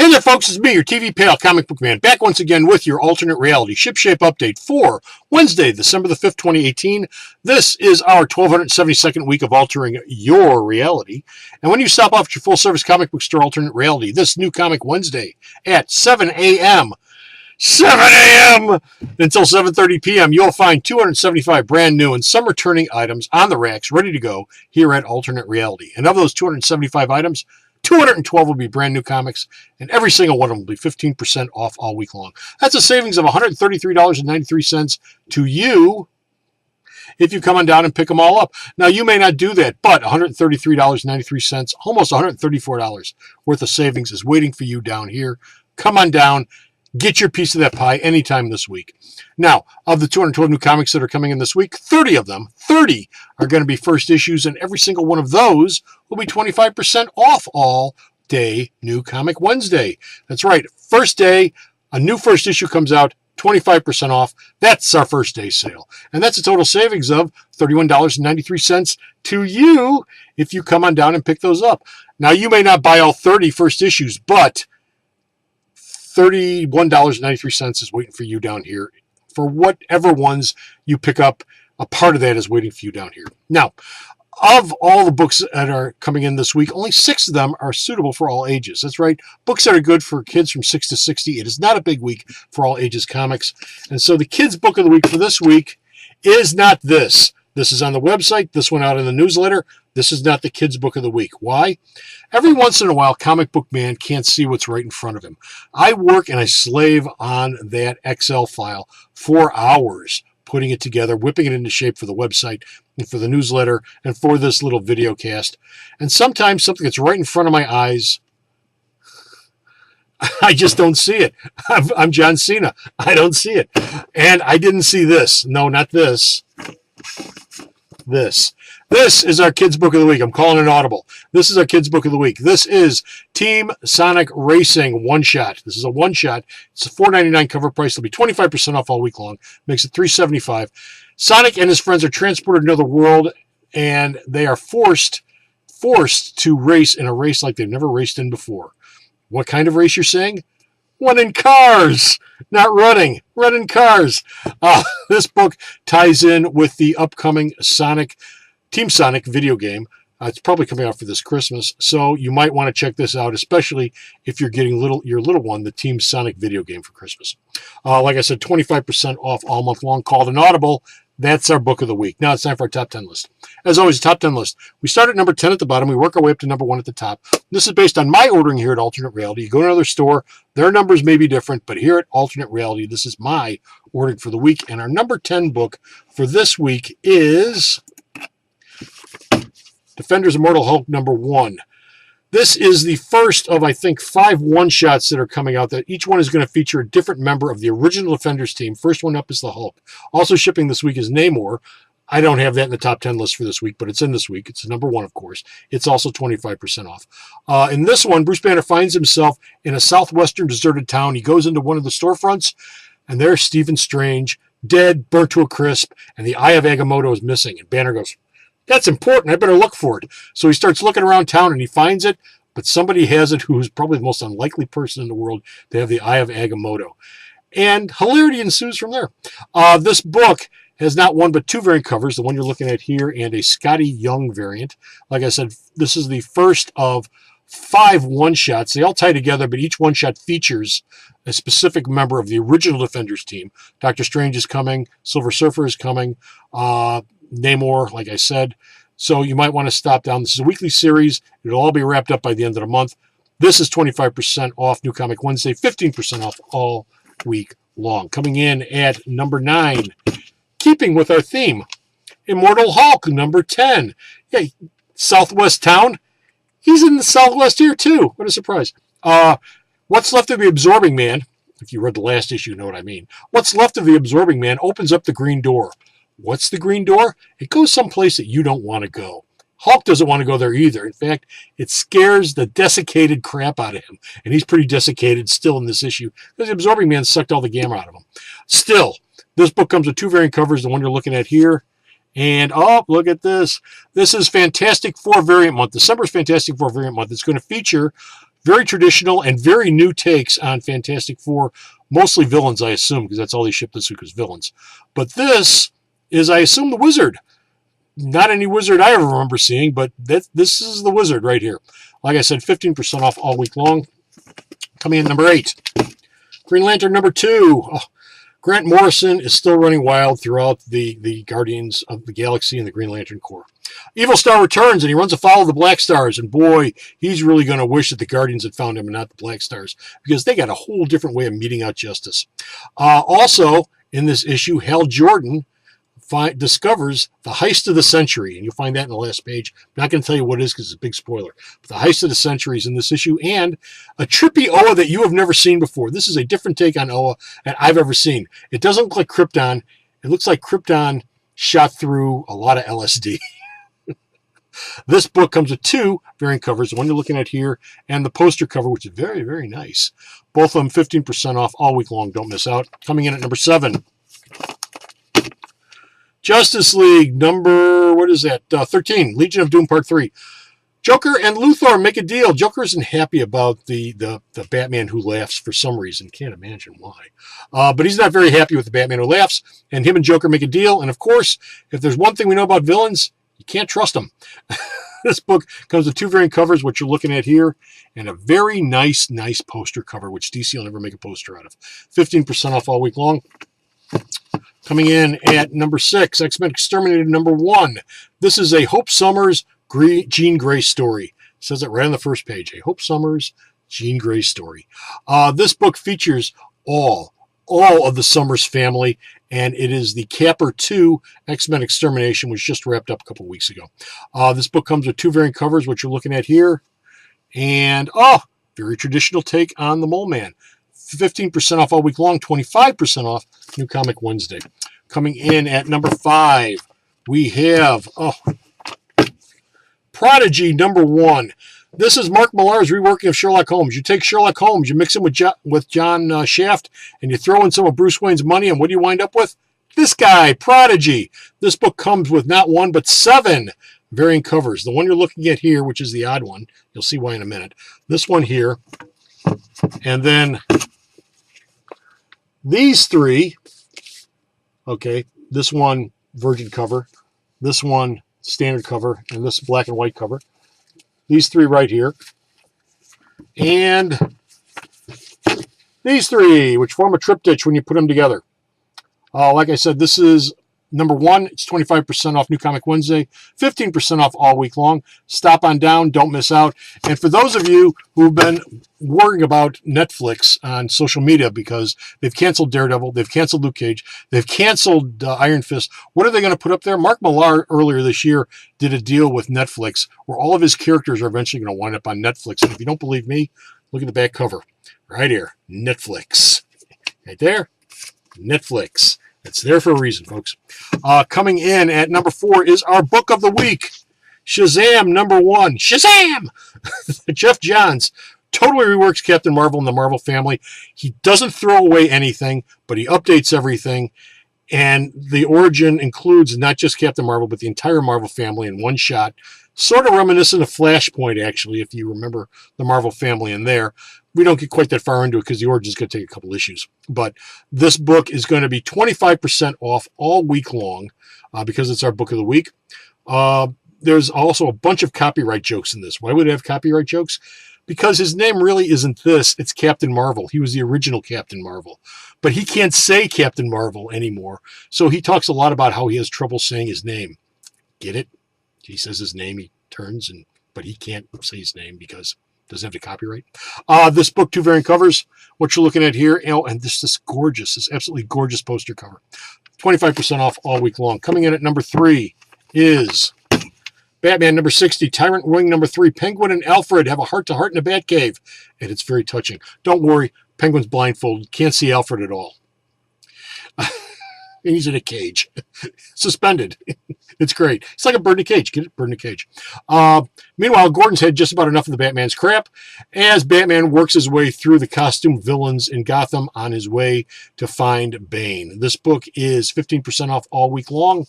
Hey there, folks. It's me, your TV pal, Comic Book Man, back once again with your alternate reality Shipshape update for Wednesday, December the 5th, 2018. This is our 1272nd week of altering your reality. And when you stop off at your full-service comic book store alternate reality, this new Comic Wednesday at 7 a.m. until 7:30 p.m., you'll find 275 brand new and some returning items on the racks ready to go here at Alternate Reality. And of those 275 items, 212 will be brand new comics, and every single one of them will be 15% off all week long. That's a savings of $133.93 to you if you come on down and pick them all up. Now, you may not do that, but $133.93, almost $134 worth of savings is waiting for you down here. Come on down. Get your piece of that pie anytime this week. Now, of the 212 new comics that are coming in this week, 30 of them, 30 are going to be first issues, and every single one of those will be 25% off all day New Comic Wednesday. That's right. First day, a new first issue comes out, 25% off. That's our first day sale. And that's a total savings of $31.93 to you if you come on down and pick those up. Now, you may not buy all 30 first issues, but $31.93 is waiting for you down here. For whatever ones you pick up, a part of that is waiting for you down here. Now, of all the books that are coming in this week, only 6 of them are suitable for all ages. That's right. Books that are good for kids from 6 to 60. It is not a big week for all ages comics. And so the kids' book of the week for this week is not this. This is on the website. This went out in the newsletter. This is not the kids' book of the week. Why? Every once in a while, Comic Book Man can't see what's right in front of him. I work and I slave on that Excel file for hours, putting it together, whipping it into shape for the website and for the newsletter and for this little video cast. And sometimes something that's right in front of my eyes, I just don't see it. I'm John Cena. I don't see it. And I didn't see this. No, not this. This is our kids' book of the week. I'm calling it audible. This is our kids' book of the week. This is Team Sonic Racing one-shot. This is a one-shot. It's a $4.99 cover price. It'll be 25% off all week long. Makes it $3.75. Sonic and his friends are transported to another world, and they are forced to race in a race like they've never raced in before. What kind of race, you're saying? One in cars, not running. Run in cars. This book ties in with the upcoming Team Sonic video game. It's probably coming out for this Christmas, so you might want to check this out, especially if you're getting your little one the Team Sonic video game for Christmas. Like I said, 25% off all month long, called an audible. That's our book of the week. Now it's time for our top 10 list. As always, top 10 list. We start at number 10 at the bottom. We work our way up to number 1 at the top. This is based on my ordering here at Alternate Reality. You go to another store, their numbers may be different, but here at Alternate Reality, this is my ordering for the week. And our number 10 book for this week is Defenders Immortal Hulk number 1. This is the first of, I think, 5 one-shots that are coming out. That each one is going to feature a different member of the original Defenders team. First one up is the Hulk. Also shipping this week is Namor. I don't have that in the top 10 list for this week, but it's in this week. It's number 1, of course. It's also 25% off. In this one, Bruce Banner finds himself in a southwestern deserted town. He goes into one of the storefronts, and there's Stephen Strange, dead, burnt to a crisp, and the Eye of Agamotto is missing. And Banner goes, "That's important. I better look for it." So he starts looking around town and he finds it, but somebody has it who's probably the most unlikely person in the world to have the Eye of Agamotto. And hilarity ensues from there. This book has not one but 2 variant covers, the one you're looking at here and a Scotty Young variant. Like I said, this is the first of 5 one-shots. They all tie together, but each one-shot features a specific member of the original Defenders team. Doctor Strange is coming. Silver Surfer is coming. Namor, like I said. So you might want to stop down. This is a weekly series. It'll all be wrapped up by the end of the month. This is 25% off New Comic Wednesday, 15% off all week long. Coming in at number 9, keeping with our theme, Immortal Hulk, number 10. Yeah, Southwest town. He's in the Southwest here, too. What a surprise. What's left of the Absorbing Man, if you read the last issue, you know what I mean. What's left of the Absorbing Man opens up the green door. What's the green door? It goes someplace that you don't want to go. Hulk doesn't want to go there either. In fact, it scares the desiccated crap out of him. And he's pretty desiccated still in this issue because the Absorbing Man sucked all the gamma out of him. Still, this book comes with 2 variant covers, the one you're looking at here. And, oh, look at this. This is Fantastic Four variant month. December's Fantastic Four variant month. It's going to feature Very traditional and very new takes on Fantastic Four, mostly villains, I assume, because that's all they shipped this week was villains. But this is, I assume, the Wizard. Not any Wizard I ever remember seeing, but this is the Wizard right here. Like I said, 15% off all week long. Coming in number 8, Green Lantern number 2. Oh, Grant Morrison is still running wild throughout the Guardians of the Galaxy and the Green Lantern Corps. Evil Star returns, and he runs afoul of the Black Stars, and boy, he's really going to wish that the Guardians had found him and not the Black Stars, because they got a whole different way of meting out justice. Also, in this issue, Hal Jordan discovers the heist of the century, and you'll find that in the last page. I'm not going to tell you what it is because it's a big spoiler. But the heist of the century is in this issue, and a trippy Oa that you have never seen before. This is a different take on Oa that I've ever seen. It doesn't look like Krypton. It looks like Krypton shot through a lot of LSD. This book comes with 2 variant covers, the one you're looking at here, and the poster cover, which is very, very nice. Both of them 15% off all week long. Don't miss out. Coming in at number 7. Justice League number, 13, Legion of Doom Part 3. Joker and Luthor make a deal. Joker isn't happy about the Batman who laughs for some reason. Can't imagine why. But he's not very happy with the Batman who laughs, and him and Joker make a deal. And of course, if there's one thing we know about villains, you can't trust them. This book comes with 2 variant covers, which you're looking at here, and a very nice poster cover, which DC will never make a poster out of. 15% off all week long. Coming in at number 6, X-Men Exterminated number 1. This is a Hope Summers Jean Grey story. It says it right on the first page. A Hope Summers Jean Grey story. This book features all of the Summers family, and it is the Capper 2 X-Men Extermination, which just wrapped up a couple weeks ago. This book comes with 2 variant covers, which you're looking at here, and very traditional take on the Mole Man. 15% off all week long, 25% off New Comic Wednesday. Coming in at number 5, we have Prodigy number 1. This is Mark Millar's reworking of Sherlock Holmes. You take Sherlock Holmes, you mix him with John Shaft, and you throw in some of Bruce Wayne's money, and what do you wind up with? This guy, Prodigy. This book comes with not 1, but 7 variant covers. The one you're looking at here, which is the odd one, you'll see why in a minute. This one here, and then these 3, okay, this one virgin cover, this one standard cover, and this black and white cover. These 3 right here, and these 3, which form a triptych when you put them together. Like I said, this is number 1. It's 25% off New Comic Wednesday, 15% off all week long. Stop on down. Don't miss out. And for those of you who've been worrying about Netflix on social media because they've canceled Daredevil, they've canceled Luke Cage, they've canceled Iron Fist, what are they going to put up there? Mark Millar earlier this year did a deal with Netflix where all of his characters are eventually going to wind up on Netflix. And if you don't believe me, look at the back cover. Right here. Netflix. Right there. Netflix. It's there for a reason, folks. Coming in at number 4 is our book of the week, Shazam number 1. Shazam! Jeff Johns totally reworks Captain Marvel and the Marvel family. He doesn't throw away anything, but he updates everything. And the origin includes not just Captain Marvel, but the entire Marvel family in one shot. Sort of reminiscent of Flashpoint, actually, if you remember the Marvel family in there. We don't get quite that far into it because the origin is going to take a couple issues. But this book is going to be 25% off all week long because it's our book of the week. There's also a bunch of copyright jokes in this. Why would it have copyright jokes? Because his name really isn't this. It's Captain Marvel. He was the original Captain Marvel. But he can't say Captain Marvel anymore. So he talks a lot about how he has trouble saying his name. Get it? He says his name, he turns, but he can't say his name because doesn't have the copyright. This book, 2 variant covers. What you're looking at here, and this absolutely gorgeous poster cover. 25% off all week long. Coming in at number 3 is Batman number 60, Tyrant Wing number 3. Penguin and Alfred have a heart-to-heart in a Batcave, and it's very touching. Don't worry, Penguin's blindfolded, can't see Alfred at all. He's in a cage, suspended. It's great. It's like a bird in a cage. Get it? Bird in a cage. Meanwhile, Gordon's had just about enough of the Batman's crap as Batman works his way through the costume villains in Gotham on his way to find Bane. This book is 15% off all week long.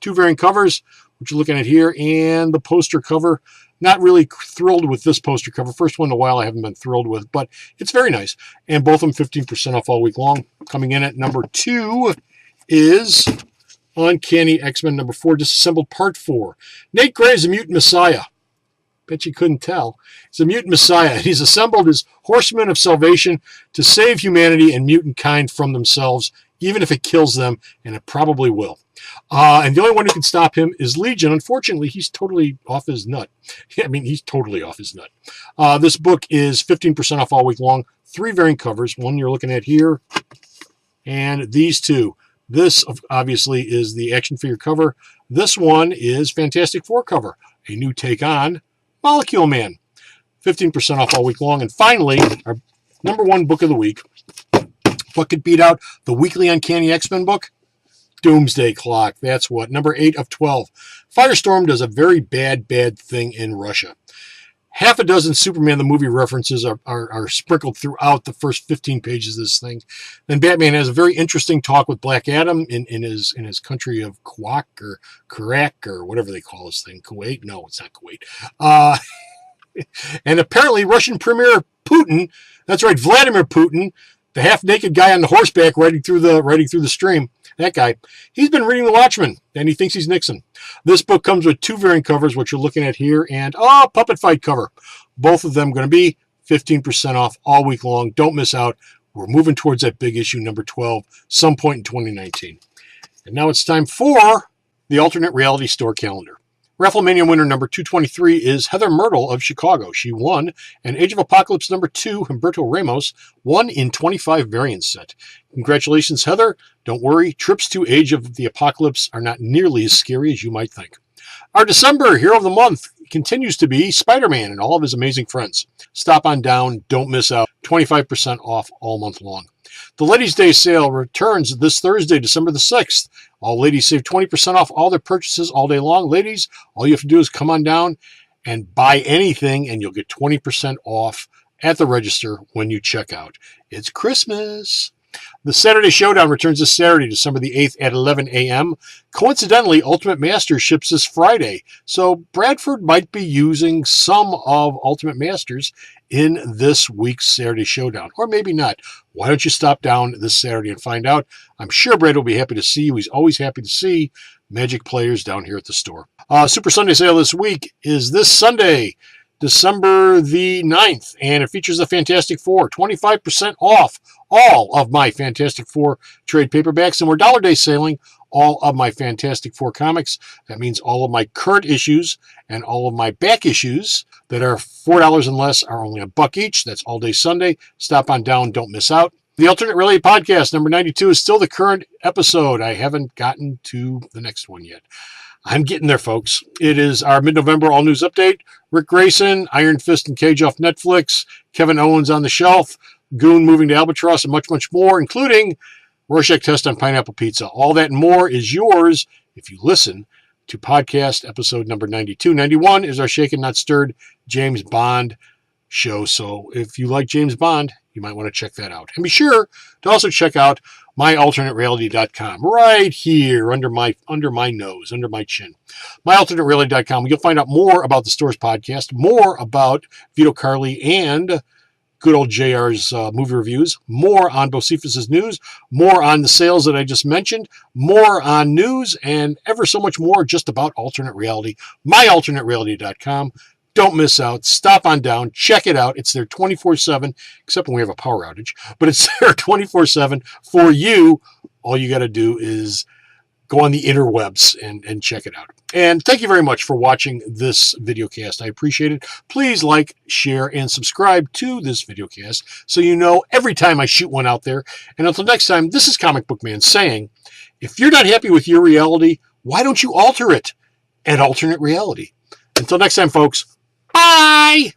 2 variant covers, which you're looking at here, and the poster cover. Not really thrilled with this poster cover. First one in a while I haven't been thrilled with, but it's very nice. And both of them 15% off all week long. Coming in at number 2 is Uncanny X-Men number 4, Disassembled Part 4. Nate Gray is a mutant messiah. Bet you couldn't tell. He's a mutant messiah. He's assembled his horsemen of salvation to save humanity and mutant kind from themselves, even if it kills them, and it probably will. And the only one who can stop him is Legion. Unfortunately, he's totally off his nut. I mean, he's totally off his nut. This book is 15% off all week long. 3 variant covers. One you're looking at here, and these 2. This, obviously, is the action figure cover. This one is Fantastic Four cover. A new take on Molecule Man. 15% off all week long. And finally, our number 1 book of the week. What could beat out the weekly Uncanny X-Men book? Doomsday Clock. That's what. Number 8 of 12. Firestorm does a very bad thing in Russia. Half a dozen Superman the movie references are sprinkled throughout the first 15 pages of this thing. Then Batman has a very interesting talk with Black Adam in his country of Kuwait or Kurak or whatever they call this thing. Kuwait? No, it's not Kuwait. And apparently Russian Premier Putin, that's right, Vladimir Putin, the half-naked guy on the horseback riding through the stream, that guy, he's been reading The Watchmen, and he thinks he's Nixon. This book comes with 2 variant covers, which you're looking at here, and Puppet Fight cover. Both of them going to be 15% off all week long. Don't miss out. We're moving towards that big issue, number 12, some point in 2019. And now it's time for the Alternate Reality Store Calendar. Rafflemania winner number 223 is Heather Myrtle of Chicago. She won an Age of Apocalypse number 2, Humberto Ramos, 1 in 25 variants set. Congratulations, Heather. Don't worry, trips to Age of the Apocalypse are not nearly as scary as you might think. Our December Hero of the Month continues to be Spider-Man and all of his amazing friends. Stop on down, don't miss out. 25% off all month long. The Ladies' Day sale returns this Thursday, December the 6th. All ladies save 20% off all their purchases all day long. Ladies, all you have to do is come on down and buy anything, and you'll get 20% off at the register when you check out. It's Christmas. The Saturday Showdown returns this Saturday, December the 8th at 11 a.m. Coincidentally, Ultimate Masters ships this Friday, so Bradford might be using some of Ultimate Masters in this week's Saturday Showdown, or maybe not. Why don't you stop down this Saturday and find out? I'm sure Brad will be happy to see you. He's always happy to see Magic players down here at the store. Super Sunday sale this week is this Sunday, December the 9th, and it features the Fantastic Four, 25% off all of my Fantastic Four trade paperbacks, and we're Dollar Day sailing all of my Fantastic Four comics. That means all of my current issues and all of my back issues that are $4 and less are only $1 each. That's all day Sunday. Stop on down. Don't miss out. The Alternate Reality Podcast, number 92, is still the current episode. I haven't gotten to the next one yet. I'm getting there, folks. It is our mid-November all-news update. Rick Grayson, Iron Fist and Cage off Netflix, Kevin Owens on the shelf, Goon moving to Albatross, and much, much more, including Rorschach test on pineapple pizza. All that and more is yours if you listen to podcast episode number 92. 91 is our Shaken Not Stirred James Bond show. So if you like James Bond, you might want to check that out. And be sure to also check out myalternatereality.com right here under my nose, under my chin. myalternatereality.com. You'll find out more about the Stores podcast, more about Vito Carli and good old JR's movie reviews, more on Bocephus' news, more on the sales that I just mentioned, more on news, and ever so much more just about alternate reality. myalternatereality.com. Don't miss out. Stop on down. Check it out. It's there 24/7, except when we have a power outage. But it's there 24/7 for you. All you got to do is go on the interwebs and check it out. And thank you very much for watching this videocast. I appreciate it. Please like, share, and subscribe to this videocast so you know every time I shoot one out there. And until next time, this is Comic Book Man saying, if you're not happy with your reality, why don't you alter it at Alternate Reality? Until next time, folks. Bye!